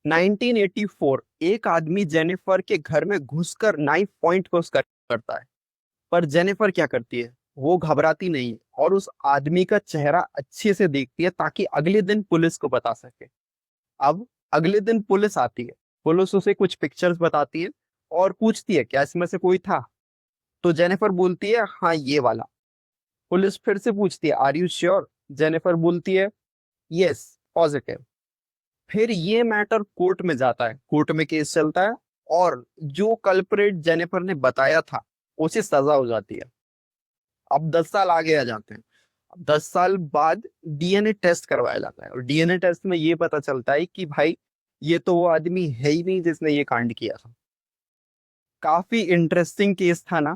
1984 एक आदमी जेनिफर के घर में घुसकर नाइफ पॉइंट को करता है। पर जेनिफर क्या करती है, वो घबराती नहीं है और उस आदमी का चेहरा अच्छे से देखती है ताकि अगले दिन पुलिस को बता सके। अब अगले दिन पुलिस आती है। पुलिस उसे कुछ पिक्चर्स बताती है और पूछती है क्या इसमें से कोई था। तो जेनिफर बोलती है हाँ ये वाला। पुलिस फिर से पूछती है आर यू श्योर। जेनिफर बोलती है यस, पॉजिटिव। फिर ये मैटर कोर्ट में जाता है, कोर्ट में केस चलता है और जो कल्प्रेट जेनिफर ने बताया था उसे सजा हो जाती है। अब 10 साल आगे आ जाते हैं। अब 10 साल बाद डीएनए टेस्ट करवाया जाता है और डीएनए टेस्ट में ये पता चलता है कि भाई ये तो वो आदमी है ही नहीं जिसने ये कांड किया था। काफी इंटरेस्टिंग केस था ना।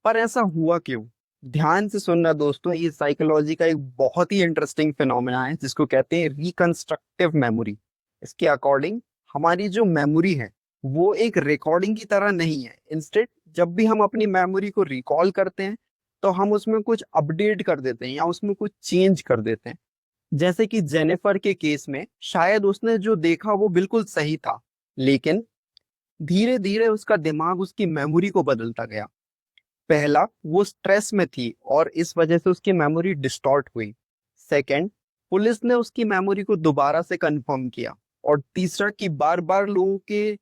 पर ऐसा हुआ क्यों? ध्यान से सुनना दोस्तों, ये साइकोलॉजी का एक बहुत ही इंटरेस्टिंग फिनोमेना है जिसको कहते हैं रिकंस्ट्रक्टिव मेमोरी। इसके अकॉर्डिंग हमारी जो मेमोरी है वो एक रिकॉर्डिंग की तरह नहीं है। इंस्टेड जब भी हम अपनी मेमोरी को रिकॉल करते हैं तो हम उसमें कुछ अपडेट कर देते हैं या उसमें कुछ चेंज कर देते हैं। जैसे कि जेनिफर के केस में शायद उसने जो देखा वो बिल्कुल सही था, लेकिन धीरे धीरे उसका दिमाग उसकी मेमोरी को बदलता गया। पहला, वो स्ट्रेस में थी और इस वजह से उसकी मेमोरी डिस्टॉर्ट हुई। सेकंड, पुलिस ने उसकी मेमोरी को दोबारा से कंफर्म किया। और तीसरा कि बार बार लोगों के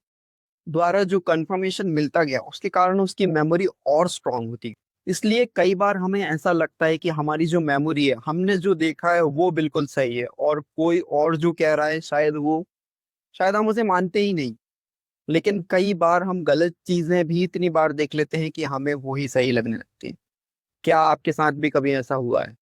द्वारा जो कंफर्मेशन मिलता गया उसके कारण उसकी मेमोरी और स्ट्रांग होती। इसलिए कई बार हमें ऐसा लगता है कि हमारी जो मेमोरी है, हमने जो देखा है वो बिल्कुल सही है और कोई और जो कह रहा है शायद हम उसे मानते ही नहीं। लेकिन कई बार हम गलत चीजें भी इतनी बार देख लेते हैं कि हमें वो ही सही लगने लगती है। क्या आपके साथ भी कभी ऐसा हुआ है?